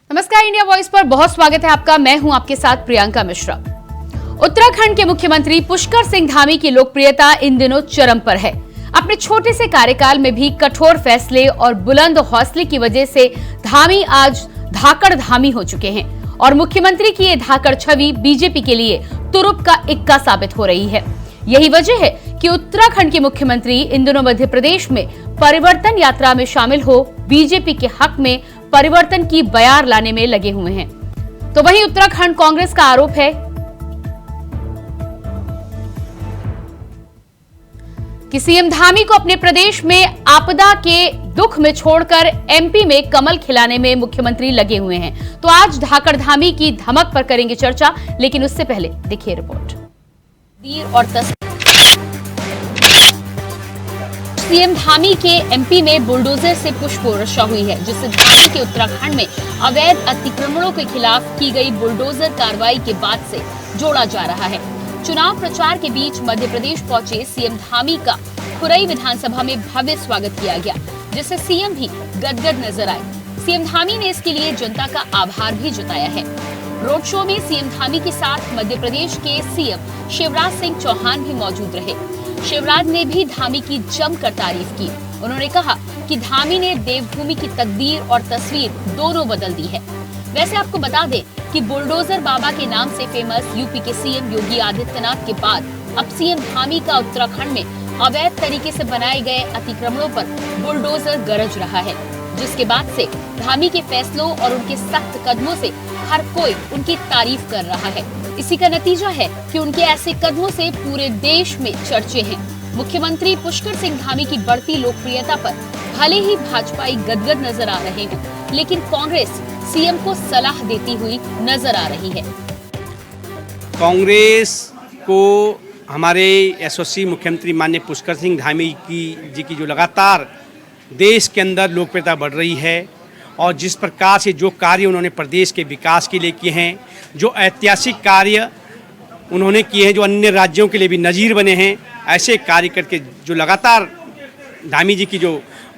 नमस्कार, India voice पर बहुत स्वागत है आपका। मैं हूं आपके साथ प्रियंका मिश्रा। उत्तराखंड के मुख्यमंत्री पुष्कर सिंह धामी की लोकप्रियता इन दिनों चरम पर है। अपने छोटे से कार्यकाल में भी कठोर फैसले और बुलंद हौसले की वजह से धामी आज धाकड़ धामी हो चुके हैं और मुख्यमंत्री की ये धाकड़ छवि बीजेपी के लिए तुरुप का इक्का साबित हो रही है। यही वजह है कि उत्तराखंड के मुख्यमंत्री इन दिनों मध्य प्रदेश में परिवर्तन यात्रा में शामिल हो बीजेपी के हक में परिवर्तन की बयार लाने में लगे हुए हैं। तो वहीं उत्तराखंड कांग्रेस का आरोप है कि सीएम धामी को अपने प्रदेश में आपदा के दुख में छोड़कर एमपी में कमल खिलाने में मुख्यमंत्री लगे हुए हैं। तो आज धाकड़ धामी की धमक पर करेंगे चर्चा, लेकिन उससे पहले देखिए रिपोर्ट। सीएम धामी के एमपी में बुलडोजर से पुष्प वर्षा हुई है, जिससे धामी के उत्तराखंड में अवैध अतिक्रमणों के खिलाफ की गई बुलडोजर कार्रवाई के बाद से जोड़ा जा रहा है। चुनाव प्रचार के बीच मध्य प्रदेश पहुंचे सीएम धामी का खुरई विधानसभा में भव्य स्वागत किया गया, जिससे सीएम भी गदगद नजर आए। सीएम धामी ने इसके लिए जनता का आभार भी जताया है। रोड शो में सीएम धामी के साथ मध्य प्रदेश के सीएम शिवराज सिंह चौहान भी मौजूद रहे। शिवराज ने भी धामी की जमकर तारीफ की। उन्होंने कहा कि धामी ने देवभूमि की तकदीर और तस्वीर दोनों बदल दी है। वैसे आपको बता दें कि बुलडोजर बाबा के नाम से फेमस यूपी के सीएम योगी आदित्यनाथ के बाद अब सीएम धामी का उत्तराखंड में अवैध तरीके से बनाए गए अतिक्रमणों पर बुलडोजर गरज रहा है, जिसके बाद से धामी के फैसलों और उनके सख्त कदमों से हर कोई उनकी तारीफ कर रहा है। इसी का नतीजा है कि उनके ऐसे कदमों से पूरे देश में चर्चे हैं। मुख्यमंत्री पुष्कर सिंह धामी की बढ़ती लोकप्रियता पर भले ही भाजपाई गदगद नजर आ रहे हो, लेकिन कांग्रेस सीएम को सलाह देती हुई नजर आ रही है। कांग्रेस को हमारे यशस्वी मुख्यमंत्री माननीय पुष्कर सिंह धामी जी की जो लगातार देश के अंदर लोकप्रियता बढ़ रही है और जिस प्रकार से जो कार्य उन्होंने प्रदेश के विकास के लिए किए हैं, जो ऐतिहासिक कार्य उन्होंने किए हैं, जो अन्य राज्यों के लिए भी नज़ीर बने हैं, ऐसे कार्य करके जो लगातार धामी जी की जो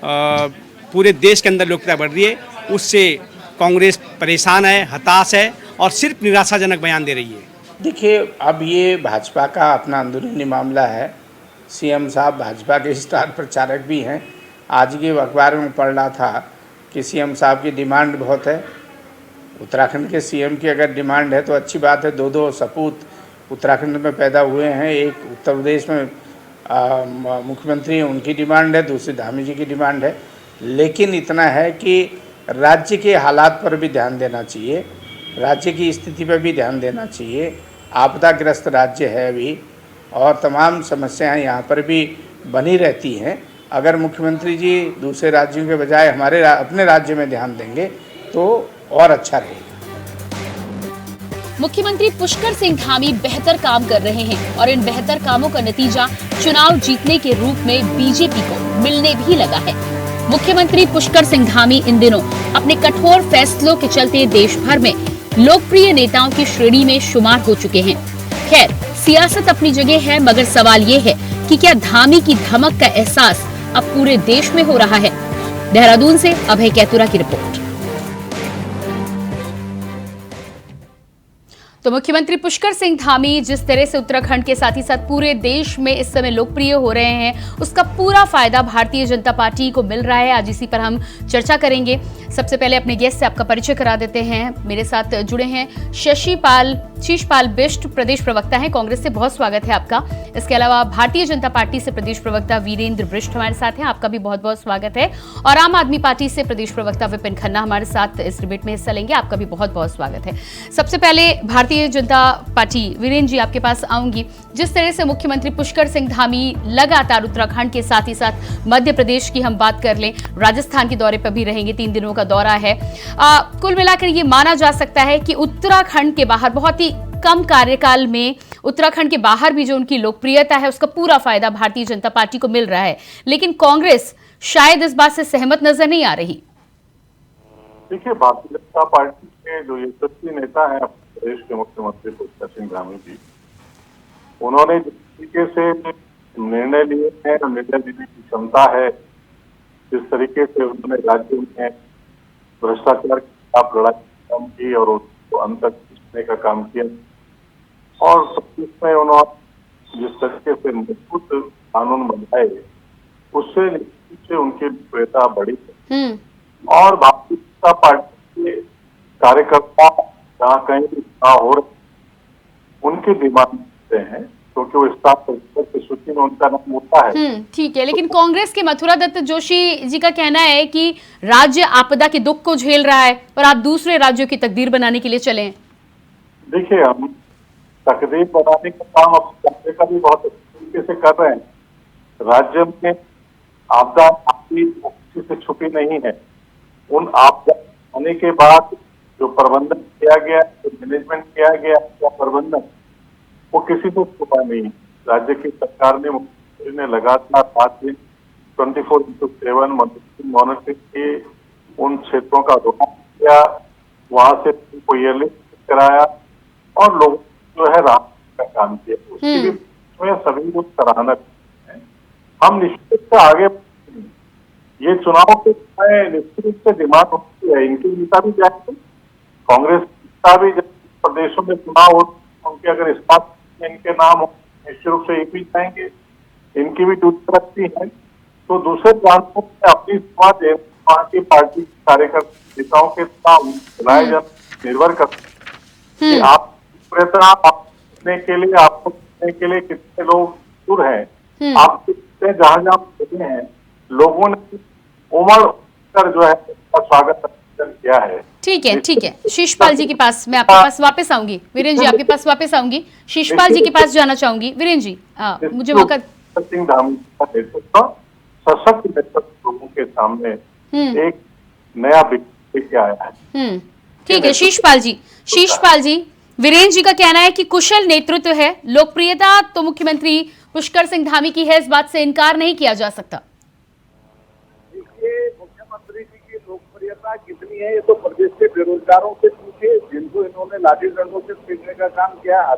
पूरे देश के अंदर लोकप्रियता बढ़ रही है, उससे कांग्रेस परेशान है, हताश है और सिर्फ निराशाजनक बयान दे रही है। देखिए, अब ये भाजपा का अपना अंदरूनी मामला है। सीएम साहब भाजपा के स्टार प्रचारक भी हैं। आज के अखबार में पढ़ रहा था कि सीएम साहब की डिमांड बहुत है। उत्तराखंड के सीएम की अगर डिमांड है तो अच्छी बात है। दो सपूत उत्तराखंड में पैदा हुए हैं। एक उत्तर प्रदेश में मुख्यमंत्री, उनकी डिमांड है, दूसरी धामी जी की डिमांड है। लेकिन इतना है कि राज्य के हालात पर भी ध्यान देना चाहिए, राज्य की स्थिति पर भी ध्यान देना चाहिए। आपदाग्रस्त राज्य है अभी और तमाम समस्याएं यहाँ पर भी बनी रहती हैं। अगर मुख्यमंत्री जी दूसरे राज्यों के बजाय हमारे अपने राज्य में ध्यान देंगे तो और अच्छा रहेगा। मुख्यमंत्री पुष्कर सिंह धामी बेहतर काम कर रहे हैं और इन बेहतर कामों का नतीजा चुनाव जीतने के रूप में बीजेपी को मिलने भी लगा है। मुख्यमंत्री पुष्कर सिंह धामी इन दिनों अपने कठोर फैसलों के चलते देश भर में लोकप्रिय नेताओं की श्रेणी में शुमार हो चुके हैं। खैर, सियासत अपनी जगह है, मगर सवाल ये है कि क्या धामी की धमक का एहसास अब पूरे देश में हो रहा है। देहरादून से अभय कैतुरा की रिपोर्ट। तो मुख्यमंत्री पुष्कर सिंह धामी जिस तरह से उत्तराखंड के साथ ही साथ पूरे देश में इस समय लोकप्रिय हो रहे हैं, उसका पूरा फायदा भारतीय जनता पार्टी को मिल रहा है। आज इसी पर हम चर्चा करेंगे। सबसे पहले अपने गेस्ट से आपका परिचय करा देते हैं। मेरे साथ जुड़े हैं शीशपाल बिष्ट, प्रदेश प्रवक्ता हैं कांग्रेस से। बहुत स्वागत है आपका। इसके अलावा भारतीय जनता पार्टी से प्रदेश प्रवक्ता वीरेंद्र बिष्ट हमारे साथ हैं, आपका भी बहुत बहुत स्वागत है। और आम आदमी पार्टी से प्रदेश प्रवक्ता विपिन खन्ना हमारे साथ इस डिबेट में हिस्सा लेंगे, आपका भी बहुत बहुत स्वागत है। सबसे पहले भारतीय जनता पार्टी, वीरेंद्र जी आपके पास आऊंगी। जिस तरह से मुख्यमंत्री पुष्कर सिंह धामी लगातार उत्तराखंड के साथ ही साथ मध्य प्रदेश की हम बात कर लें, राजस्थान के दौरे पर भी रहेंगे, 3 दिनों का दौरा है। कुल मिलाकर ये माना जा सकता है कि उत्तराखंड के बाहर बहुत ही कम कार्यकाल में उत्तराखंड के बाहर भी जो उनकी लोकप्रियता है उसका पूरा फायदा भारतीय जनता पार्टी को मिल रहा है। लेकिन कांग्रेस शायद इस बात से सहमत नजर नहीं आ रही। देखिए, भारतीय जनता पार्टी के जो यशस्वी नेता हैं प्रदेश के मुख्यमंत्री पुष्कर सिंह धामी जी, उन्होंने जिस तरीके से निर्णय लिए हैं, निर्णय लेने की क्षमता है, जिस तरीके से उन्होंने राज्य में भ्रष्टाचार के खिलाफ लड़ाई काम की और उसको अंत तक खींचने का काम किया। और 25 में उन्होंने जिस तरीके से मजबूत कानून बनाए, उससे निश्चित से उनकी लोकप्रियता बढ़ी। और भारतीय जनता पार्टी के कार्यकर्ता जहाँ कहीं भी चुनाव हो रहे, उनकी डिमांड करते हैं, क्योंकि वो स्टाफ की सूची में उनका नाम होता है। ठीक है, लेकिन कांग्रेस के मथुरा दत्त जोशी जी का कहना है कि राज्य आपदा के दुख को झेल रहा है और आप दूसरे राज्यों की तकदीर बनाने के लिए चले हैं। देखिए, हम तकदीर बनाने का काम अपने राज्य का भी बहुत अच्छे तरीके से कर रहे हैं। राज्य में आपदा आपकी किसी से छुपी नहीं है। उन आपदा आने के बाद जो प्रबंधन किया गया, जो मैनेजमेंट किया गया या प्रबंधन, वो किसी को छुपा नहीं। राज्य की सरकार ने, मुख्यमंत्री ने लगातार 7 दिन 24/7 मॉनिटरिंग की, उन क्षेत्रों का दौरा किया, वहां से उनको ये लिस्ट कराया और लोग जो है राहत का काम किया। उसकी भी सभी लोग सराहना करते हैं। हम निश्चित से आगे, ये चुनाव के समय निश्चित रूप से डिमांड होती है, इनके नेता भी जाएंगे, कांग्रेस नेता भी जब प्रदेशों में चुनाव हो, उनके अगर इस बात में इनके नाम हो, निश्चित रूप से ये भी जाएंगे, इनकी भी ड्यूटी रखती है। तो दूसरे प्रांतों में अपनी सभा पार्टी कार्यकर्ता नेताओं के नाम बुलाए जाने निर्भर करते हैं कि आप करने के लिए, आपको करने के लिए कितने लोग दूर हैं, आप कितने जहां जहां हैं, लोगों ने उमड़ कर जो है स्वागत किया है। ठीक है, शीशपाल जी के पास मैं आपके पास वापस आऊंगी। वीरेंद्र जी आपके पास वापस आऊंगी, शीशपाल जी के पास जाना चाहूंगी। वीरेंद्र जी मुझे मौका। सिंह धामी का नेतृत्व, सशक्त नेतृत्व लोगों के सामने एक नया लेके आया है। ठीक है, शीशपाल जी, वीरेंद्र जी का कहना है कि कुशल नेतृत्व है, लोकप्रियता तो मुख्यमंत्री पुष्कर सिंह धामी की है, इस बात से इनकार नहीं किया जा सकता। देखिए, मुख्यमंत्री जी की लोकप्रियता कितनी है ये तो प्रदेश के बेरोजगारों से पूछे, जिनको इन्होंने लाठी डंडों से पीटने का काम किया है।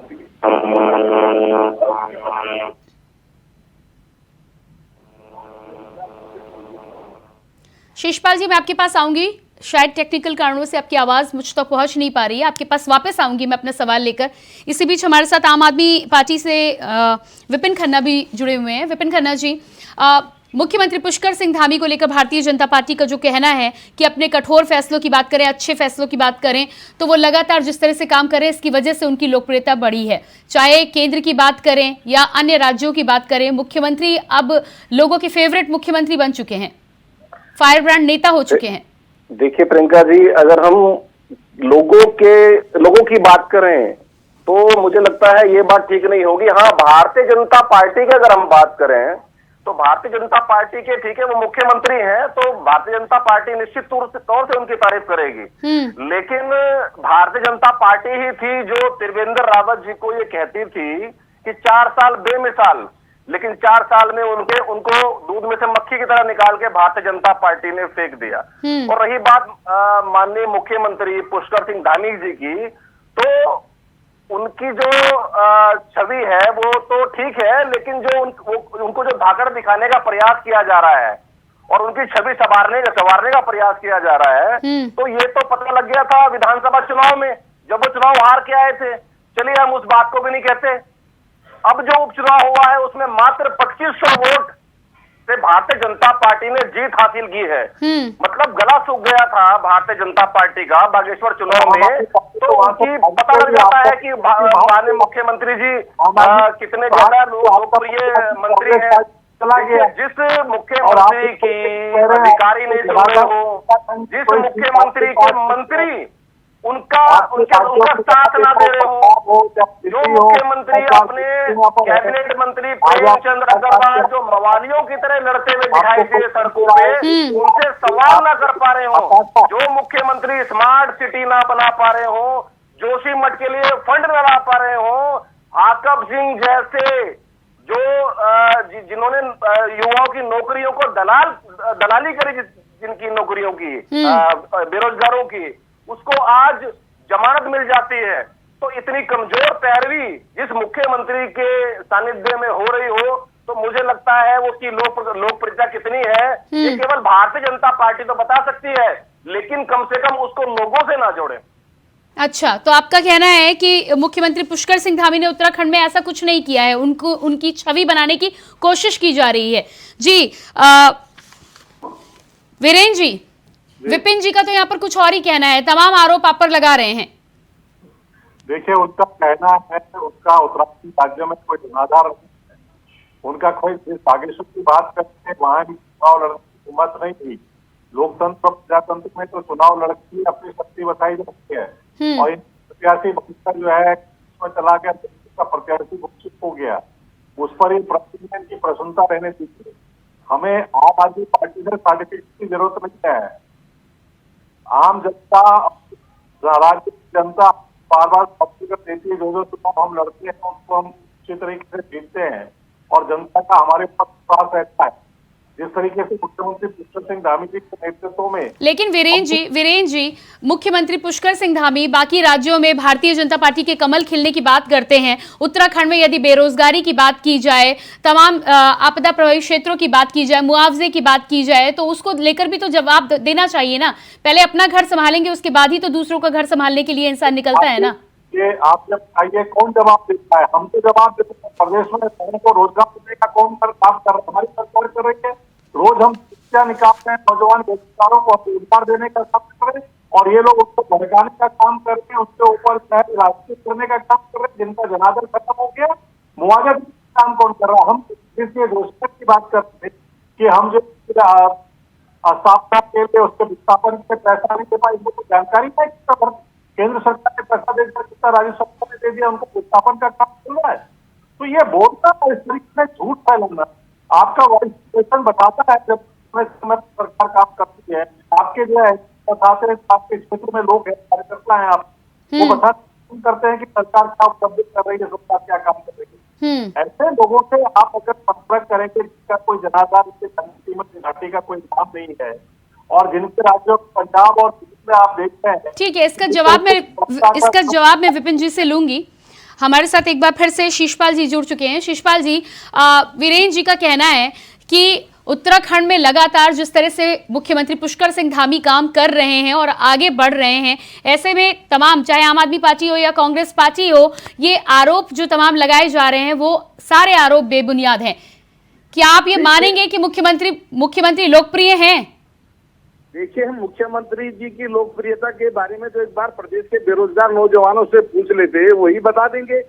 शीशपाल जी मैं आपके पास आऊंगी, शायद टेक्निकल कारणों से आपकी आवाज मुझ तक पहुंच नहीं पा रही है। आपके पास वापस आऊंगी मैं अपना सवाल लेकर। इसी बीच हमारे साथ आम आदमी पार्टी से विपिन खन्ना भी जुड़े हुए हैं। विपिन खन्ना जी, मुख्यमंत्री पुष्कर सिंह धामी को लेकर भारतीय जनता पार्टी का जो कहना है कि अपने कठोर फैसलों की बात करें, अच्छे फैसलों की बात करें, तो वो लगातार जिस तरह से काम कर रहे हैं, इसकी वजह से उनकी लोकप्रियता बढ़ी है। चाहे केंद्र की बात करें या अन्य राज्यों की बात करें, मुख्यमंत्री अब लोगों के फेवरेट मुख्यमंत्री बन चुके हैं, फायर ब्रांड नेता हो चुके हैं। देखिए प्रियंका जी, अगर हम लोगों की बात करें तो मुझे लगता है ये बात ठीक नहीं होगी। हाँ, भारतीय जनता पार्टी की अगर हम बात करें तो भारतीय जनता पार्टी के, ठीक है, वो मुख्यमंत्री हैं, तो भारतीय जनता पार्टी निश्चित तौर से उनकी तारीफ करेगी। लेकिन भारतीय जनता पार्टी ही थी जो त्रिवेंद्र रावत जी को ये कहती थी कि 4 साल बेमिसाल, लेकिन 4 साल में उनको दूध में से मक्खी की तरह निकाल के भारतीय जनता पार्टी ने फेंक दिया। और रही बात माननीय मुख्यमंत्री पुष्कर सिंह धामी जी की, तो उनकी जो छवि है वो तो ठीक है, लेकिन जो उनको जो धाकड़ दिखाने का प्रयास किया जा रहा है और उनकी छवि संवारने का प्रयास किया जा रहा है, तो ये तो पता लग गया था विधानसभा चुनाव में, जब वो चुनाव हार के आए थे। चलिए हम उस बात को भी नहीं कहते। अब जो उपचुनाव हुआ है उसमें मात्र 2500 वोट से भारतीय जनता पार्टी ने जीत हासिल की है। मतलब गला सूख गया था भारतीय जनता पार्टी का बागेश्वर चुनाव में, तो उनकी पता लग जाता है कि माननीय मुख्यमंत्री जी कितने ज्यादा लोकप्रिय मंत्री हैं। जिस मुख्यमंत्री की अधिकारी नहीं सुन रहे हो, जिस मुख्यमंत्री के मंत्री उनका साथ ना दे रहे हो, जो मुख्यमंत्री अपने कैबिनेट मंत्री प्रेमचंद अग्रवाल जो मवालियों की तरह लड़ते हुए दिखाई दे सड़कों पे, उनसे सवाल ना कर पा रहे हो, जो मुख्यमंत्री स्मार्ट सिटी ना बना पा रहे हो, जोशीमठ के लिए फंड न ला पा रहे हो, आकब सिंह जैसे जो जिन्होंने युवाओं की नौकरियों को दलाली करी, जिनकी नौकरियों की बेरोजगारों की, उसको आज जमानत मिल जाती है। तो इतनी कमजोर पैरवी जिस मुख्यमंत्री के सानिध्य में हो रही हो, तो मुझे लगता है वो उसकी लोकप्रियता कितनी है ये केवल भारतीय जनता पार्टी तो बता सकती है, लेकिन कम से कम उसको लोगों से ना जोड़े। अच्छा, तो आपका कहना है कि मुख्यमंत्री पुष्कर सिंह धामी ने उत्तराखंड में ऐसा कुछ नहीं किया है, उनको उनकी छवि बनाने की कोशिश की जा रही है। जी वीरेंद्र जी, विपिन जी का तो यहाँ पर कुछ और ही कहना है, तमाम आरोप आप पर लगा रहे हैं। देखिए, उनका कहना है उनका उत्तराखंड राज्य में कोई जनाधार नहीं है, उनका कोई बागेश्वर की बात करते हैं, वहां भी चुनाव लड़ने की हिम्मत नहीं थी। लोकतंत्र और प्रजातंत्र में तो चुनाव लड़की अपनी शक्ति बताई जाती है, और इन प्रत्याशी बनकर जो है उसमें चला गया, का प्रत्याशी घोषित हो गया, उस पर प्रेसिडेंट की प्रसन्नता रहने दीजिए। हमें आम आदमी पार्टी से सर्टिफिकेट की जरूरत नहीं है। आम जनता, राज्य की जनता बार बार सर्टिफिकेट देती है, जो चुनाव हम लड़ते हैं उसको हम अच्छी तरीके से जीतते हैं, और जनता का हमारे ऊपर विश्वास रहता है। जिस तरीके से मुख्यमंत्री पुष्कर सिंह धामी जी के नेतृत्व में। लेकिन वीरेंद्र जी, मुख्यमंत्री पुष्कर सिंह धामी बाकी राज्यों में भारतीय जनता पार्टी के कमल खिलने की बात करते हैं, उत्तराखंड में यदि बेरोजगारी की बात की जाए, तमाम आपदा प्रभावित क्षेत्रों की बात की जाए, मुआवजे की बात की जाए, तो उसको लेकर भी तो जवाब देना चाहिए ना। पहले अपना घर संभालेंगे, उसके बाद ही तो दूसरों का घर संभालने के लिए इंसान निकलता है ना। ये आप जब आइए, कौन जवाब देता है? हम तो जवाब देते हैं। प्रदेश में लोगों को रोजगार देने का कौन काम कर रहा है? हमारी सरकार कर रही है। रोज हम शिक्षा निकालते हैं, नौजवान बेरोजगारों को रोजगार देने का काम कर रहे हैं, और ये लोग उसको भड़काने का काम कर रहे हैं, उसके ऊपर राजनीति करने का काम कर रहे हैं। जिनका जनादर खत्म हो गया, मुआवजा काम कौन कर रहा है? हम इसलिए रोजगार की बात करते हैं कि हम जो स्थापना के लिए उसके विस्थापन के पैसा नहीं दे पाए, इनको तो जानकारी है कि केंद्र सरकार ने पैसा दे दिया, कितना राज्य सरकार ने दे दिया, उनको विस्थापन का काम चल रहा है। तो ये बोलना इस तरीके से झूठ फैलाना, आपका वॉइस बताता है जब सरकार काम करती है, आपके जो है बताते हैं, आपके क्षेत्र में लोग हैं, कार्यकर्ता हैं, आप वो बताते करते हैं कि सरकार क्या उपलब्धि कर रही है, सरकार क्या काम कर रही है। ऐसे लोगों से आप अगर संपर्क करेंगे जिसका कोई जनाधार, घाटी का कोई नाम नहीं है, और जिनके राज्यों पंजाब और में आप देखते हैं। ठीक है, इसका जवाब मैं विपिन जी से लूंगी। हमारे साथ एक बार फिर से शीशपाल जी जुड़ चुके हैं। शीशपाल जी, वीरेंद्र जी का कहना है कि उत्तराखंड में लगातार जिस तरह से मुख्यमंत्री पुष्कर सिंह धामी काम कर रहे हैं और आगे बढ़ रहे हैं, ऐसे में तमाम, चाहे आम आदमी पार्टी हो या कांग्रेस पार्टी हो, ये आरोप जो तमाम लगाए जा रहे हैं वो सारे आरोप बेबुनियाद हैं। क्या आप ये मानेंगे कि मुख्यमंत्री लोकप्रिय हैं? देखिए, हम मुख्यमंत्री जी की लोकप्रियता के बारे में तो एक बार प्रदेश के बेरोजगार नौजवानों से पूछ लेते, वही बता देंगे।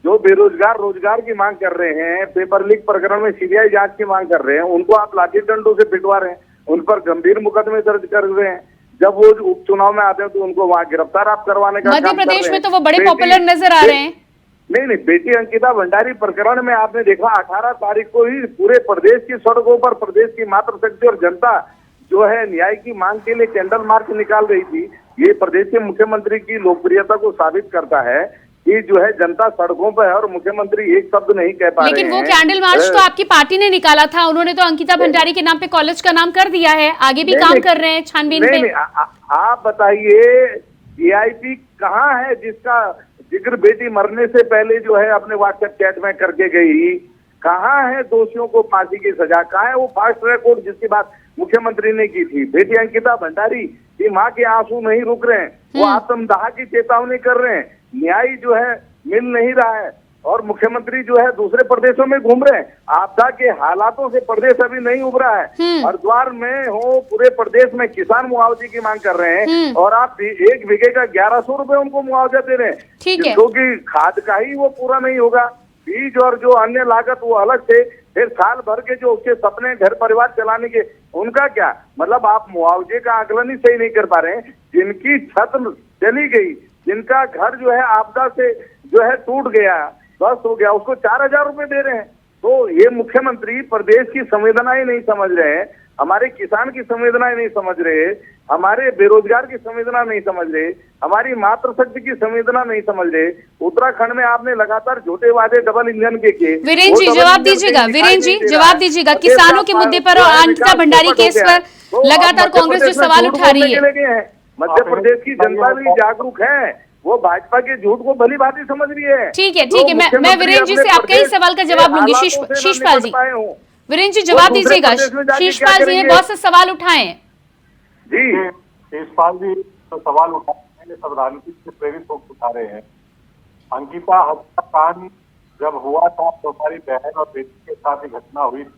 जो बेरोजगार रोजगार की मांग कर रहे हैं, पेपर लीक प्रकरण में सीबीआई जांच की मांग कर रहे हैं, उनको आप लाठी डंडों से पिटवा रहे हैं, उन पर गंभीर मुकदमे दर्ज कर रहे हैं। जब वो उपचुनाव में आते हैं तो उनको वहां गिरफ्तार आप करवाने का मध्य प्रदेश में तो वो बड़े पॉपुलर नजर आ रहे हैं। नहीं, बेटी अंकिता भंडारी प्रकरण में आपने देखा 18 तारीख को ही पूरे प्रदेश की सड़कों पर प्रदेश की मातृशक्ति और जनता जो है न्याय की मांग के लिए कैंडल मार्च निकाल रही थी। ये प्रदेश के मुख्यमंत्री की लोकप्रियता को साबित करता है कि जो है जनता सड़कों पर है और मुख्यमंत्री एक शब्द नहीं कह पा रहे हैं। लेकिन वो कैंडल मार्च तो आपकी पार्टी ने निकाला था, उन्होंने तो अंकिता भंडारी के नाम पे कॉलेज का नाम कर दिया है, आगे भी काम कर रहे हैं छानबीन पे। आप बताइए, वीआईपी कहाँ है जिसका जिक्र बेटी मरने से पहले जो है अपने व्हाट्सएप चैट में करके गई? कहाँ है दोषियों को फांसी की सजा? कहाँ है वो फास्ट ट्रैक कोर्ट जिसकी बात मुख्यमंत्री ने की थी? बेटी अंकिता भंडारी की माँ के आंसू नहीं रुक रहे हैं, वो आत्मदाह की चेतावनी कर रहे हैं, न्याय जो है मिल नहीं रहा है, और मुख्यमंत्री जो है दूसरे प्रदेशों में घूम रहे हैं। आपदा के हालातों से प्रदेश अभी नहीं उभरा है। हरिद्वार में हो, पूरे प्रदेश में किसान मुआवजे की मांग कर रहे हैं, और आप 1 बीघे का 1100 रुपए उनको मुआवजा दे रहे हैं, क्योंकि खाद का ही वो पूरा नहीं होगा, बीज और जो अन्य लागत वो अलग से, फिर साल भर के जो उसके सपने घर परिवार चलाने के, उनका क्या? मतलब आप मुआवजे का आकलन ही सही नहीं कर पा रहे हैं। जिनकी छत चली गई, जिनका घर जो है आपदा से जो है टूट गया, बस हो गया, उसको 4000 रुपए दे रहे हैं। तो ये मुख्यमंत्री प्रदेश की संवेदनाएं नहीं समझ रहे हैं, हमारे किसान की संवेदनाएं नहीं समझ रहे, हमारे बेरोजगार की संवेदना नहीं समझ रहे, हमारी मातृशक्ति की संवेदना नहीं समझ रहे। उत्तराखंड में आपने लगातार झूठे वादे डबल इंजन के किए। वीरेंद्र जी जवाब दीजिएगा, वीरेंद्र जी जवाब दीजिएगा। किसानों के मुद्दे पर और अंकिता भंडारी केस पर लगातार कांग्रेस जो सवाल उठा रही है। मध्य प्रदेश की जनता भी जागरूक है, वो भाजपा के झूठ को भली भांति समझ रही है। ठीक है, मैं वीरेंद्र जी से आपके ही सवाल का जवाब लूंगी। शीशपाल जी, वीरेंद्र जी जवाब दीजिएगा। शीशपाल जी ने बहुत से सवाल उठाए जी। शीशपाल जी तो सवाल उठाए, ये सब राजनीति से प्रेरित होकर उठा रहे हैं। अंकिता हत्याकांड जब हुआ था तो हमारी बहन और बेटी के साथ ही घटना हुई थी।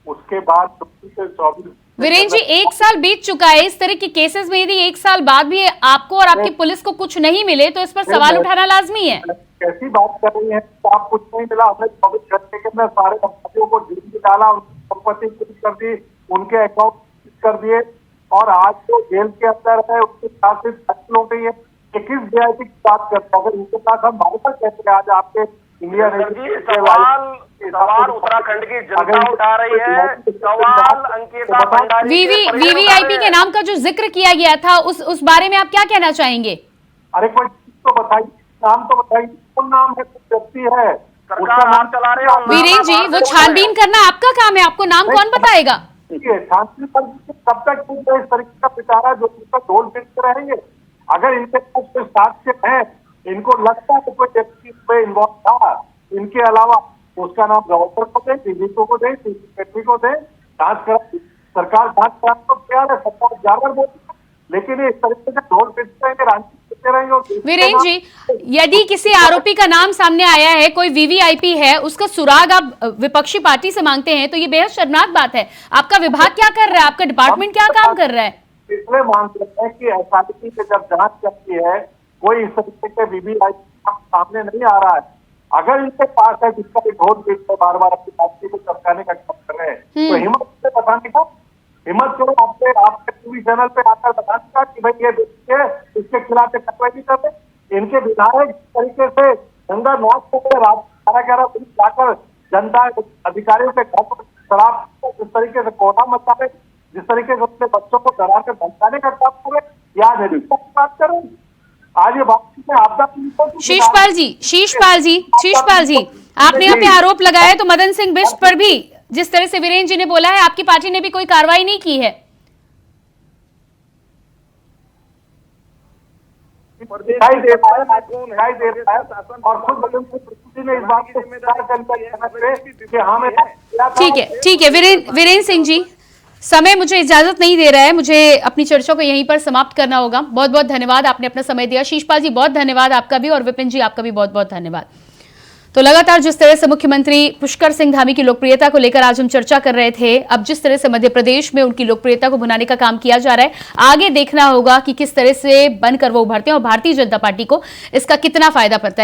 उसके बाद 24 वीरेंद्र जी, 1 साल बीत चुका है। इस तरह के केसेस में यदि 1 साल बाद भी आपको और आपकी पुलिस को कुछ नहीं मिले तो इस पर सवाल उठाना लाजमी है। कैसी बात कर रही है? तो आप कुछ नहीं मिला, हमने 24 घंटे के अंदर सारे अपराधियों को जेल में डाला, उनकी संपत्ति कुछ कर दी, उनके अकाउंट कर दिए और आज तो जेल के अंदर है, उसके साथ सिर्फ फैसले हो गई है। किस वीआईपी की बात करते हैं? अगर इनके साथ हम बात कहते हैं आज आपके इंडिया सवाल उत्तराखंड की जनता उठा रही है। सवाल अंकिता भंडारी वीवीआईपी के नाम का जो जिक्र किया गया था उस बारे में आप क्या कहना चाहेंगे? अरे कोई तो बताइए, नाम तो बताइए, कौन नाम है? व्यक्ति है, सरकार नाम चला रही है। वीरेंद्र जी, वो छानबीन करना आपका काम है, आपको नाम कौन बताएगा? छानबीन पर कब तक इस तरीके का पिटारा जो ढोल पीटते रहेंगे? अगर इनके पास कोई साक्ष्य है, इनको लगता है कि कोई व्यक्ति पे इन्वॉल्व था, इनके अलावा उसका नाम गवर्नर को दे, डीजीपी को दे, सीसीपी को दे, जांच करा। सरकार जांच कराने को तैयार है, सरकार जाकर बोलती है, लेकिन इस तरीके से ढोल पीटते रहेंगे, राजनीति करते रहेंगे। वीरेंद्र जी, यदि किसी आरोपी का नाम सामने आया है, कोई वीवीआईपी है, उसका सुराग आप विपक्षी पार्टी से मांगते हैं, तो ये बेहद शर्मनाक बात है। आपका विभाग क्या कर रहा है? आपका डिपार्टमेंट क्या काम कर रहा है? इसलिए मांगते हैं कि एसआईटी से जब जांच करती है, कोई इस तरीके के वीवीआईपी सामने नहीं आ रहा है। अगर इनके पास है जिसका भी ढोल पीट से बार बार अपनी पार्टी को चमकाने का काम कर रहे हैं, तो हिम्मत से बताने का, हिम्मत करो आपके टीवी चैनल पे आकर बताने का कि भाई ये व्यक्ति है, इसके खिलाफ कार्रवाई कर रहे। इनके विधायक जिस तरीके से गंगा नाच करके रात 11 बजे जाकर जनता अधिकारियों के घर पर शराब जिस तरीके से कोहरा मचा रहे, जिस तरीके से अपने बच्चों को डरा कर धमकाने का काम करे, या बात करें। आज ये बात में आपदा शीशपाल जी, आपने यहाँ पे आरोप लगाया है, तो मदन सिंह बिष्ट पर भी जिस तरह से वीरेंद्र जी ने बोला है, आपकी पार्टी ने भी कोई कार्रवाई नहीं की है। दिखाई दे रहा है और खुद मदन सिंह ने इस बात को स्वीकार करके हमें ठीक है वीरेंद्र सिंह जी, समय मुझे इजाजत नहीं दे रहा है, मुझे अपनी चर्चा को यहीं पर समाप्त करना होगा। बहुत बहुत धन्यवाद, आपने अपना समय दिया। शीशपाल जी बहुत धन्यवाद आपका भी, और विपिन जी आपका भी बहुत बहुत धन्यवाद। तो लगातार जिस तरह से मुख्यमंत्री पुष्कर सिंह धामी की लोकप्रियता को लेकर आज हम चर्चा कर रहे थे, अब जिस तरह से मध्य प्रदेश में उनकी लोकप्रियता को भुनाने का काम किया जा रहा है, आगे देखना होगा कि किस तरह से बनकर वो उभरते हैं और भारतीय जनता पार्टी को इसका कितना फायदा पड़ता है।